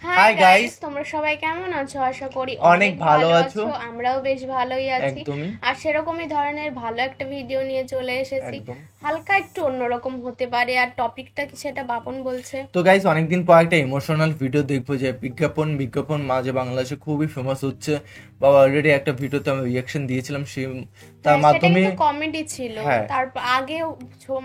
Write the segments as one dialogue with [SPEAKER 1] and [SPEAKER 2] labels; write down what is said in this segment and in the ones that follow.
[SPEAKER 1] Hi guys,
[SPEAKER 2] তোমরা সবাই কেমন আছো? আশা করি
[SPEAKER 1] অনেক ভালো আছো।
[SPEAKER 2] আমরাও বেশ ভালোই আছি।
[SPEAKER 1] একদমই।
[SPEAKER 2] আর সেরকমই ধরনের ভালো একটা ভিডিও নিয়ে চলে এসেছি। হালকা একটু অন্যরকম হতে পারে। আর টপিকটা কি সেটা বাপন বলছে।
[SPEAKER 1] তো গাইস, অনেকদিন পর একটা ইমোশনাল ভিডিও দেখবো, যে বিজ্ঞাপন মাঝে বাংলাদেশে খুবই ফেমাস হচ্ছে। বা অলরেডি একটা ভিডিওতে আমি রিঅ্যাকশন দিয়েছিলাম, সেই তার মাধ্যমে
[SPEAKER 2] কমেডি ছিল। তারপর আগে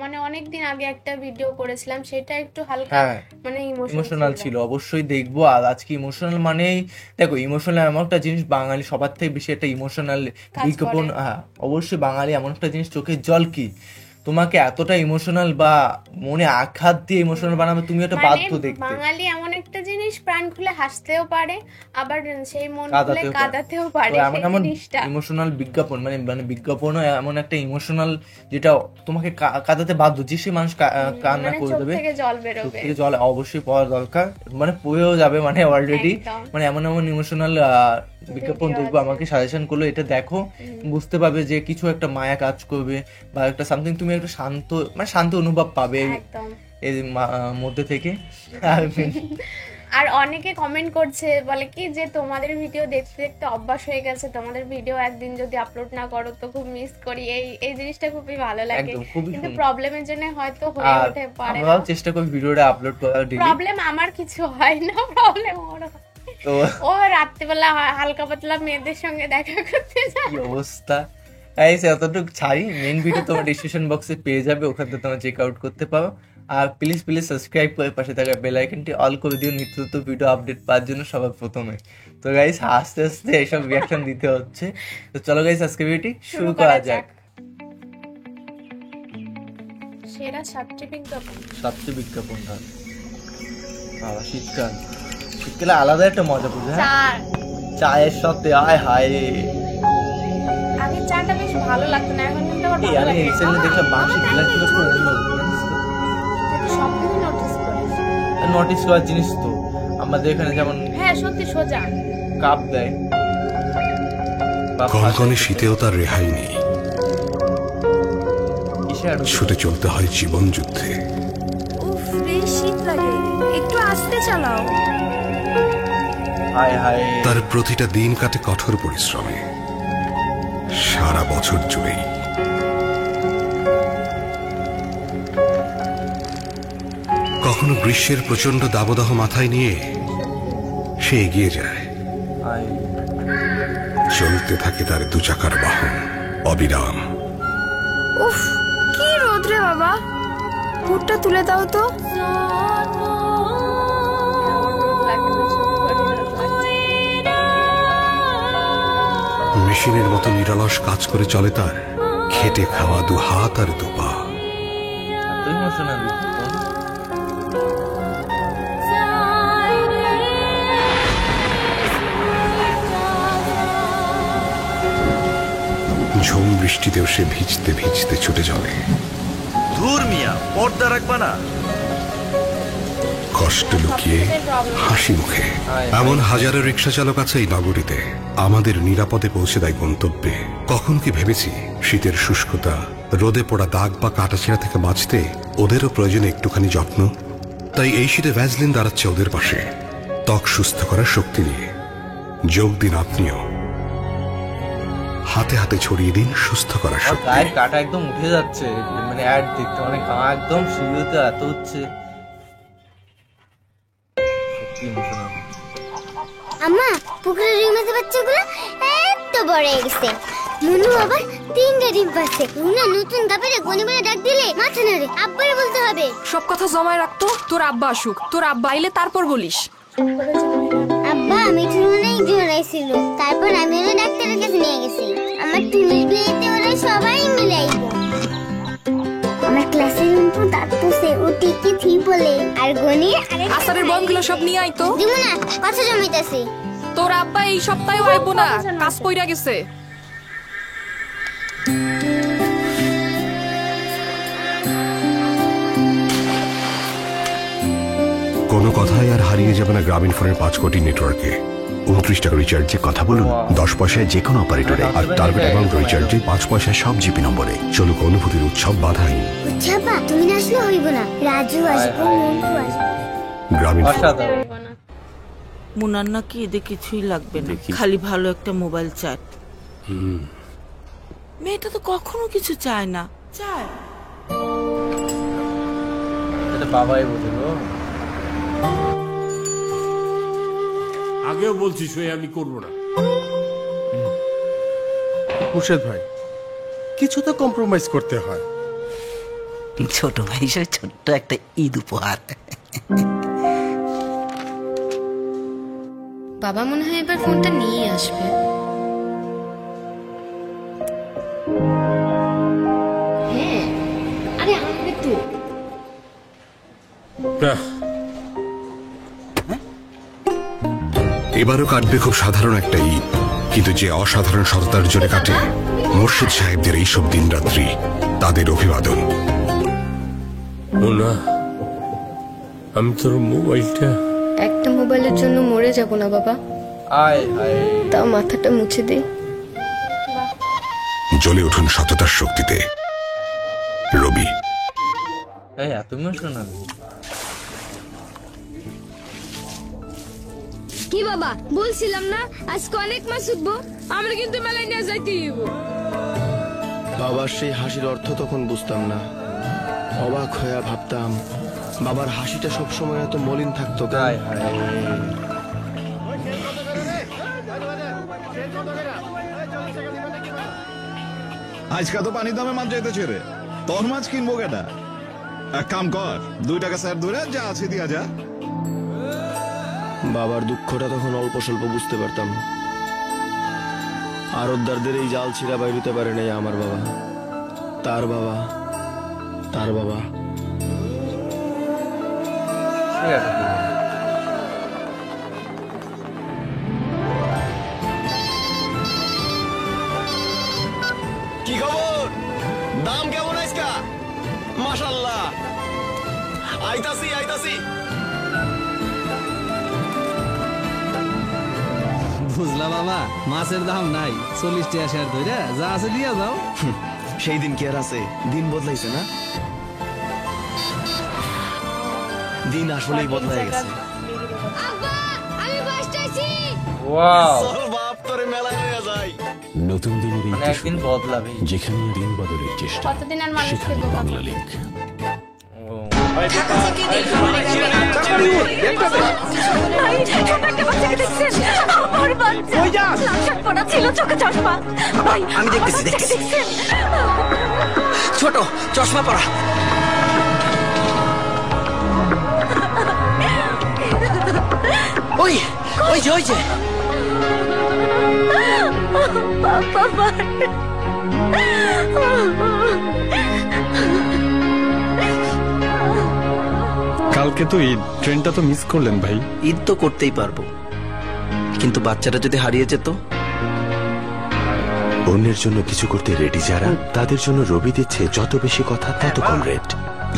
[SPEAKER 2] মানে অনেকদিন আগে একটা ভিডিও করেছিলাম, সেটা একটু হালকা মানে
[SPEAKER 1] ইমোশনাল ছিল। অবশ্যই দেখবো। আর আজকে ইমোশনাল মানেই দেখো, ইমোশনাল এমন একটা জিনিস, বাঙালি সবার থেকে বেশি একটা ইমোশনাল বিজ্ঞাপন। হ্যাঁ, অবশ্যই বাঙালি এমন একটা জিনিস, চোখের জল কি তোমাকে এতটা ইমোশনাল বা মনে আঘাত দিয়ে ইমোশনাল বানাবে, তুমি এটা বাধ্য দেখতে।
[SPEAKER 2] বাঙালি এমন একটা জিনিস, প্রাণ খুলে হাসতেও পারে, আবার সেই মন খুলে কাঁদাতেও পারে।
[SPEAKER 1] এমন ইমোশনাল বিজ্ঞাপন, মানে বিজ্ঞাপনও এমন একটা ইমোশনাল, যেটা তোমাকে কাঁদাতে বাধ্য, যে সে মানুষ কান্না করে দেবে, জল অবশ্যই পাওয়া দরকার, মানে পড়েও যাবে, মানে অলরেডি, মানে এমন ইমোশনাল বিজ্ঞাপন দেখবো। আমাকে সাজেশন করলো, এটা দেখো, বুঝতে পারবে যে কিছু একটা মায়া কাজ করবে, বা একটা সামথিং, তুমি একটা শান্ত অনুভব পাবে এর মধ্যে থেকে।
[SPEAKER 2] আর অনেকে কমেন্ট করছে, বলে কি যে তোমাদের ভিডিও দেখতে দেখতে অভ্যাস হয়ে গেছে, তোমাদের ভিডিও একদিন যদি আপলোড না করো তো খুব মিস করি। এই জিনিসটা খুবই ভালো লাগে, কিন্তু প্রবলেমের জন্য হয়তো হয়ে ওঠে পারে।
[SPEAKER 1] আমরাও চেষ্টা করি ভিডিওটা আপলোড করার।
[SPEAKER 2] প্রবলেম আমার কিছু হয় না, প্রবলেম ওর। তো ও রাত্রিবেলা হালকা পাতলা মেয়েদের সঙ্গে দেখা করতে যায়।
[SPEAKER 1] কি অবস্থা! এতটুকু ছাড়ি, মেইন ভিডিও তোমার ডিসক্রিপশন বক্সে পেয়ে যাবে, ওখান থেকে তোমরা চেক আউট করতে পারো। আর প্লিজ সাবস্ক্রাইব করে পাশে থাকা বেল আইকনটি অল করে দিও, নিত্য নতুন ভিডিও আপডেট পাওয়ার জন্য সবার প্রথমে। তো গাইস, আস্তে আস্তে এইসব রিঅ্যাকশন দিতে হচ্ছে। তো চলো গাইস, আজকে ভিডিওটি শুরু করা যাক।
[SPEAKER 2] সেরা সাতটি
[SPEAKER 1] বিজ্ঞাপন বাবা, শীতকালে আলাদা একটা মজা বুঝে। চায়ের সাথে আয় হায়,
[SPEAKER 2] আগে চাটা বেশ ভালো লাগতো না, এখন কিন্তু আমার ভালো লাগে।
[SPEAKER 1] আমি রিসেন্টলি দেখলাম বাঁশি গ্লাসগুলো পুরো অন্য,
[SPEAKER 2] সবকিছু
[SPEAKER 1] নোটিস করার জিনিস তো আমাদের এখানে যেমন।
[SPEAKER 2] হ্যাঁ, সত্যি সোজা
[SPEAKER 1] কাপ দেয়,
[SPEAKER 3] কনকনে শীতেও তার রেহাই নেই, ছুটে চলতে হয় জীবন যুদ্ধে।
[SPEAKER 2] উফ রে, শীত লাগে, একটু আস্তে চালাও।
[SPEAKER 1] হায় হায়,
[SPEAKER 3] তার প্রতিটা দিন কাটে কঠোর পরিশ্রমে, সারা বছর জুড়েই। কখনো গ্রীষ্মের প্রচন্ড দাবদাহ মাথায় নিয়ে সে এগিয়ে যায়, চলতে থাকে তার দু চাকার বাহন অবিরাম।
[SPEAKER 2] উফ, কি রোদ রে বাবা, হুডটা তুলে দাও তো।
[SPEAKER 3] মেশিনের মতো নিরলস কাজ করে চলে তার খেটে খাওয়া দু হাত আর দু পা। ঝুম বৃষ্টিতেও সে ভিজতে ভিজতে ছুটে চলে।
[SPEAKER 4] ধুর মিয়া, পর্দা রাখবা না।
[SPEAKER 3] কষ্ট লুকিয়ে হাসি মুখে এমন হাজারো রিক্সা চালক আছে এই নগরীতে, আমাদের নিরাপদে পৌঁছে দেয় গন্তব্যে। কখন কি ভেবেছি শীতের শুষ্কতা, রোদে পোড়া দাগ বা কাটাছেঁড়া থেকে বাঁচতে ওদেরও প্রয়োজনে একটুখানি যত্ন। তাই এই শীতে ভ্যাসলিন দাঁড়াচ্ছে ওদের পাশে, ত্বক সুস্থ করার শক্তি নিয়ে। যোগ দিন আপনিও, হাতে হাতে ছড়িয়ে দিন সুস্থ করার শক্তি।
[SPEAKER 1] গায়ের কাটা একদম উঠে যাচ্ছে, মানে অ্যাড দেখতে, মানে গা একদম শিউরিতে এত হচ্ছে।
[SPEAKER 5] আম্মা, পুকুরের রুই মাছের বাচ্চাগুলো এত বড় হয়ে গেছে। মনু আবার 3টা ডিম পাচ্ছে। রুনা নতুন দাপেরে গনি বলে ডাক দিলে মাথা নাড়ে। আব্বারে বলতে হবে।
[SPEAKER 6] সব কথা জমায় রাখতো, তোর আব্বা আসুক, তোর আব্বা আইলে তারপর বলিস।
[SPEAKER 5] আব্বা, মিঠুন অনেক জোরাইছিল, তারপর আমি ওরা ডাক্তারের কাছে নিয়ে গেছি। আমার টুনির বিয়েতে ওরা সবাই মিলে আইব। আমার ক্লাসের রুমপু দাঁতছে, ও টিকি থি বলে। আর গনি
[SPEAKER 6] আসারের বমগুলো সব নিয়ে আইতো।
[SPEAKER 5] দিব না, কথা জমাইতাছি।
[SPEAKER 6] তোর আব্বা এই সপ্তাহে আইবো না, কাজ কইরা গেছে।
[SPEAKER 3] কোনো কথাই আর হারিয়ে যাবে না গ্রামীণ ফোনের 5 কোটি নেটওয়ার্কে। 29 টাকা রিচার্জে কথা বলুন 10 পয়সায় যে কোনো অপারেটরে, আর টার্গেট অ্যামাউন্ট রিচার্জে 5 পয়সায় সব জিপি নম্বরে। চলুক অনুভূতির উৎসব বাধাই।
[SPEAKER 5] তুমি না আসলে হইব না, রাজু আসবো, মন্টু আসবো।
[SPEAKER 3] গ্রামীণ।
[SPEAKER 7] মুনার নাকি এদের কিছুই লাগবে না, খালি ভালো একটা মোবাইল চায়। মেয়েটা তো কখনো কিছু চায় না। চায়
[SPEAKER 1] এটা বাবাই বলছিল।
[SPEAKER 8] আগেও বলছি সই আমি করবো না।
[SPEAKER 9] মুর্শেদ ভাই, কিছু তো কম্প্রোমাইজ করতে হয়।
[SPEAKER 10] ছোট ভাই হিসেবে ছোট্ট একটা ঈদ উপহার।
[SPEAKER 11] বাবা মনে হয় এবার ফোনটা নিয়ে আসবে। হ্যাঁ, আরে আনবে তো।
[SPEAKER 3] এবারও কাটবে খুব সাধারণ একটা ঈদ, কিন্তু যে অসাধারণ সততার জোরে কাটে মুর্শিদ সাহেবদের এইসব দিন রাত্রি, তাদের অভিবাদন।
[SPEAKER 8] আমি তোর মোবাইলটা
[SPEAKER 11] একটা মোবাইলের জন্য মরে যাব না বাবা, তাও মাথাটা মুছে দে।
[SPEAKER 3] জ্বলে উঠুন সততার শক্তিতে। রবি।
[SPEAKER 1] তুমিও শোনা
[SPEAKER 11] কি বাবা, বলছিলাম না আজকে অনেক মাছ উঠবো, আমরা কিন্তু মেলায় নিয়ে যাইতে হইব।
[SPEAKER 12] বাবার সেই হাসির অর্থ তখন বুঝতাম না, অবাক হয়ে ভাবতাম বাবার হাসিটা সবসময় এত মলিন থাকতো। গায়ে
[SPEAKER 13] আজকা তো পানি দামে মাছ যাইতেছে রে, তোর মাছ কিনবো কেটা? এক কাম কর, 2 টাকা স্যার ধরে যা আছে দিয়া যা।
[SPEAKER 12] বাবার দুঃখটা তখন অল্প স্বল্প বুঝতে পারতাম। আরতদারদের এই জাল ছিঁড়া বাইরিতে পারে নাই আমার বাবা, তার বাবা, তার বাবা। কি খবর? দাম কেমন আজকা? মাশাআল্লাহ, আইতাছি আইতাছি।
[SPEAKER 14] বুঝলা বাবা, মাছের দাম নাই, 40 টাকা শেয়ার ধরে যা আছে দিয়া যাও।
[SPEAKER 12] সেই দিন কি আর আছে? দিন বদলাইছে না, দিন আসলেই বদলাই গেছে।
[SPEAKER 3] নতুন দিনের একদিন বদলাবে, যেখানে দিন বদলের চেষ্টা।
[SPEAKER 2] কতদিন আর মানুষকে
[SPEAKER 3] বাংলা লিংক।
[SPEAKER 10] আমি দেখতেছি দেখতেছি। ছোট চশমা পরা। ওই ওই যে ওই যে
[SPEAKER 9] কালকে তো ঈদ, ট্রেনটা তো মিস করলেন ভাই।
[SPEAKER 10] ঈদ তো করতেই পারবো, কিন্তু বাচ্চাটা যদি হারিয়ে যেত।
[SPEAKER 15] অন্যের জন্য কিছু করতে রেডি যারা, তাদের জন্য রবি দিচ্ছে যত বেশি কথা তত কম রেট।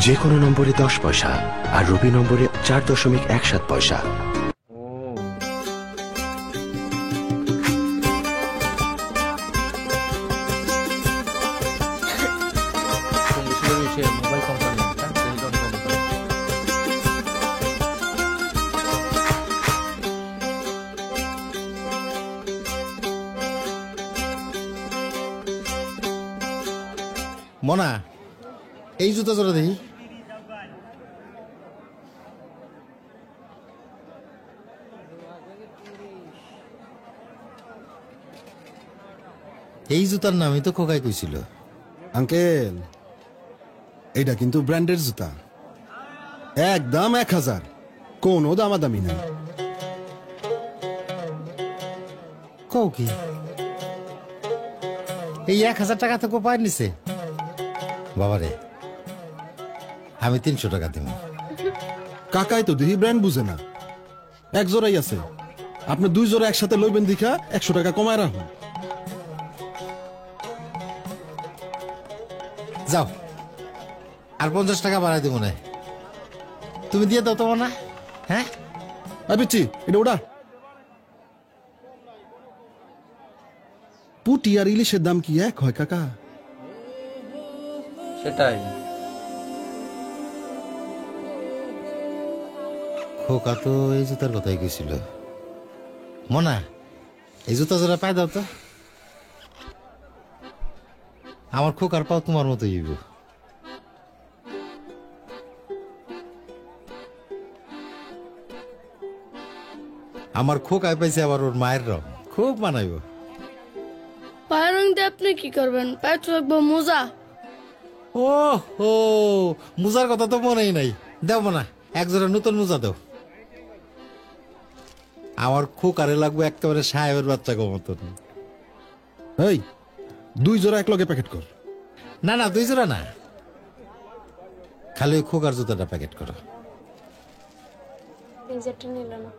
[SPEAKER 15] যে কোনো নম্বরে 10 পয়সা, আর রবি নম্বরে 4.17 পয়সা।
[SPEAKER 16] মনা, এই জুতা জোড়া দেখি। এই জুতার নামই তো খোকাই কইছিল।
[SPEAKER 17] আঙ্কেল, এইটা কিন্তু ব্র্যান্ডের জুতা, একদম 1000, কোনো দামাদামি নাই।
[SPEAKER 16] কও কি? এই 1000 টাকা তো কোপায় নিছে বাবারে, আমি 300 টাকা দিব।
[SPEAKER 17] কাকাই তো দেখি ব্র্যান্ড বুঝে না, এক জোড়াই আছে, আপনি 2 জোড়া একসাথে লইবেন দেখা 100 টাকা কমায় রাখুন।
[SPEAKER 16] যাও, আর 50 টাকা বাড়াই দিব না, তুমি দিয়ে দাও তো না। হ্যাঁ
[SPEAKER 17] আবিচ্ছি, এটা ওটা পুটি আর ইলিশের দাম কি এক হয় কাকা?
[SPEAKER 1] সেটাই।
[SPEAKER 16] খোকা তো এই জুতার কথাই কইছিল। মনা এই জুতা জোড়া পাই দাও তো, আমার খোকার পাও তোমার মতো হইব। আমার খোকায় পাইছে আবার ওর মায়ের রং, খুব মানাইব।
[SPEAKER 11] পায়ের রং দিয়ে আপনি কি করবেন? পায়ে তো রাখবো মোজা।
[SPEAKER 16] ও হো, মোজার কথা তো মনেই নাই। দেব না, এক জোড়া নতুন মোজা দাও। আমার খোকারে লাগবে একেবারে সাহেবের বাচ্চা গো মতন।
[SPEAKER 17] এই 2 জোড়া এক লগে প্যাকেট কর।
[SPEAKER 16] না না 2 জোড়া না, খালি ওই খোকার জুতাটা প্যাকেট করো।
[SPEAKER 2] নিজেরটা নিল না।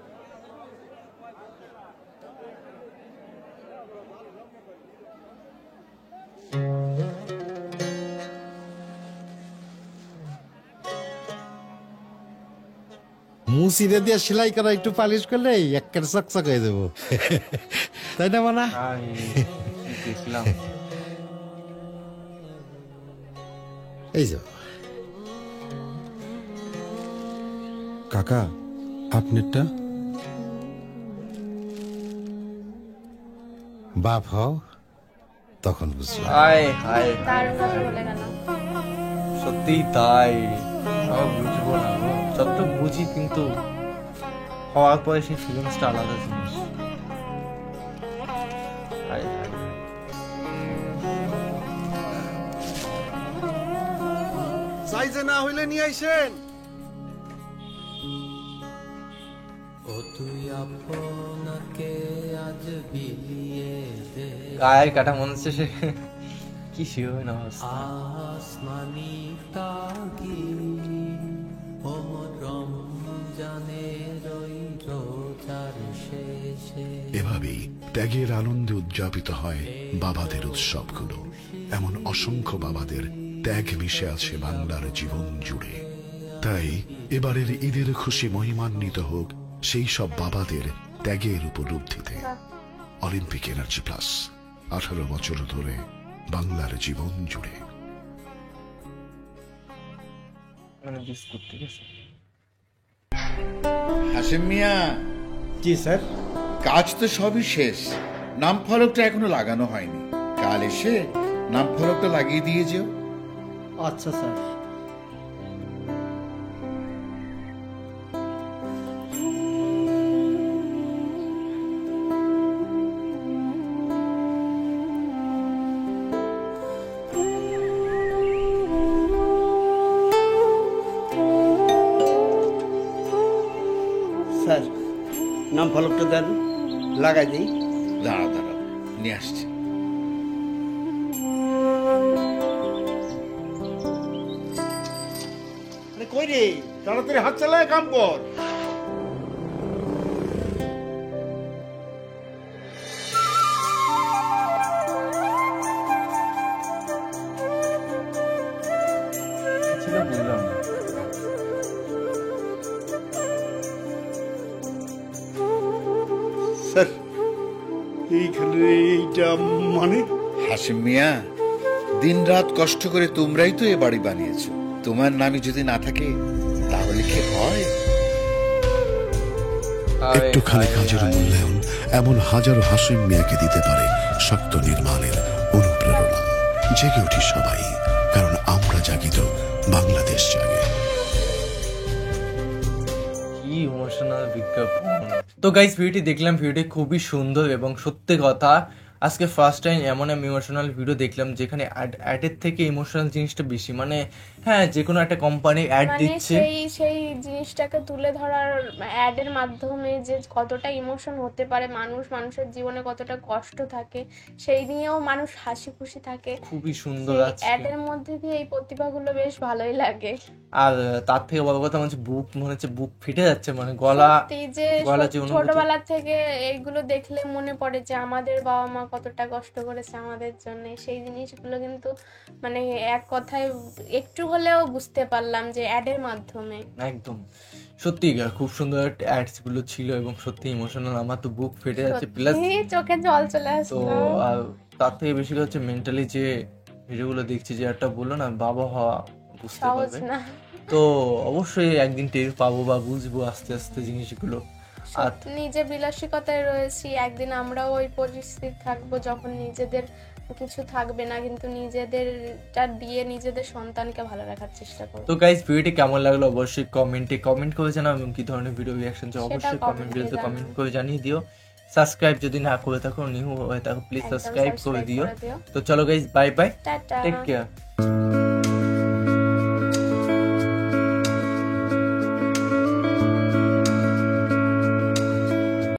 [SPEAKER 16] মুসিরে দিয়ে সেলাই করা একটু পালিশ করলে একের চকচক হয়ে যাবো, তাই না মানা?
[SPEAKER 1] দেখলাম
[SPEAKER 16] এই যে
[SPEAKER 17] কাকা আপনারটা।
[SPEAKER 16] বাপ হও তখন বুঝলাম।
[SPEAKER 1] সত্যি তাই, বুঝবো না যতটা বুঝি, কিন্তু হওয়ার পরে সেই ফিলিংসটা আলাদা জিনিস।
[SPEAKER 9] সাইজে না হইলে নিয়ে আইসেন।
[SPEAKER 1] গায়ের কাটা মনে হচ্ছে সে কি শিও না।
[SPEAKER 3] এভাবেই ত্যাগের আনন্দে উদযাপিত হয় বাবাদের উৎসবগুলো। এমন অসংখ্য বাবাদের ত্যাগ মিশে আছে বাংলার জীবন জুড়ে। তাই এবারের ঈদের খুশি মহিমান্বিত হোক সেই সব বাবাদের ত্যাগের উপলব্ধিতে। অলিম্পিক এনার্জি প্লাস, 18 বছর ধরে বাংলার জীবন জুড়ে।
[SPEAKER 18] হাসেম মিয়া। জি স্যার। কাজ তো সবই শেষ, নাম ফলকটা এখনো লাগানো হয়নি। কাল এসে নাম ফলকটা লাগিয়ে দিয়ে যেও।
[SPEAKER 19] আচ্ছা স্যার। স্যার নাম ফলকটা দেন, লাগাই দিই।
[SPEAKER 18] দাঁড়া দাঁড়া, নিয়ে আসছি।
[SPEAKER 19] কই রে, তাড়াতাড়ি হাত চালায় কাম কর।
[SPEAKER 18] স্যার এইখানে এইটা মানে? হাসিম মিয়া, দিন রাত কষ্ট করে তোমরাই তো এ বাড়ি বানিয়েছো। তোমার নামই যদি না থাকে তাহলে কি হয়?
[SPEAKER 3] একটুখানি কাজের মূল্যায়ন এমন হাজারো হাসিম মিয়াকে দিতে পারে শক্ত নির্মাণের অনুপ্রেরণা। জেগে উঠি সবাই, কারণ আমরা জাগিত, বাংলাদেশ জাগে।
[SPEAKER 1] কি ইমোশনাল বিজ্ঞাপন। তো গাইস ভিডিওটি দেখলাম, ভিডিওটি খুবই সুন্দর এবং সত্যি কথা আজকে ফার্স্ট টাইম এমন ইমোশনাল ভিডিও দেখলাম যেখানে অ্যাডের থেকে ইমোশনাল জিনিসটা বেশি। মানে হ্যাঁ, যে কোনো একটা কোম্পানি অ্যাড দিচ্ছে,
[SPEAKER 2] সেই জিনিসটাকে তুলে ধরার অ্যাডের মাধ্যমে যে কতটা ইমোশন হতে পারে, মানুষের জীবনে কতটা কষ্ট থাকে, সেই নিয়েও মানুষ হাসি খুশি থাকে।
[SPEAKER 1] খুবই সুন্দর আছে
[SPEAKER 2] অ্যাডের মধ্যে দিয়ে এই প্রতিভাগুলো বেশ ভালোই লাগে।
[SPEAKER 1] আর তার থেকে বড় কথা হচ্ছে মনে হচ্ছে বুক ফেটে যাচ্ছে, মানে গলা যে
[SPEAKER 2] ছোটবেলা থেকে এইগুলো দেখলে মনে পড়ে যে আমাদের বাবা মা কতটা কষ্ট করেছে আমাদের জন্য। সেই জিনিসগুলো কিন্তু মানে এক কথায় একটু হলেও বুঝতে পারলাম যে অ্যাডের মাধ্যমে।
[SPEAKER 1] একদম সত্যি খুব সুন্দর অ্যাডস গুলো ছিল এবং সত্যি ইমোশনাল। আমার তো বুক ফেটে যাচ্ছে, প্লাস
[SPEAKER 2] চোখে জল চলে আসছে।
[SPEAKER 1] তো তার থেকে বেশি হচ্ছে মেন্টালি যে ভিডিওগুলো দেখছি, যে একটা বললো না বাবা হওয়া বুঝতে পারবে, তো অবশ্যই একদিন টের পাবো বা বুঝবো আস্তে আস্তে জিনিসগুলো।
[SPEAKER 2] নিজে বিলাসিকতায় রয়েছি, একদিন আমরাও ওই পরিস্থিতি থাকবো যখন নিজেদের কিছু থাকবে না, কিন্তু নিজেদেরটা দিয়ে নিজেদের সন্তানকে ভালো রাখার চেষ্টা করব।
[SPEAKER 1] তো গাইস ভিডিওটি কেমন লাগলো অবশ্যই কমেন্ট করে জানাও, এবং কি ধরনের ভিডিও রিঅ্যাকশন চাও অবশ্যই কমেন্ট করে জানিয়ে দিও। সাবস্ক্রাইব যদি না করে থাকো, নিউ হয়ে থাকো, প্লিজ সাবস্ক্রাইব করে দিও। তো চলো guys, bye bye, take care.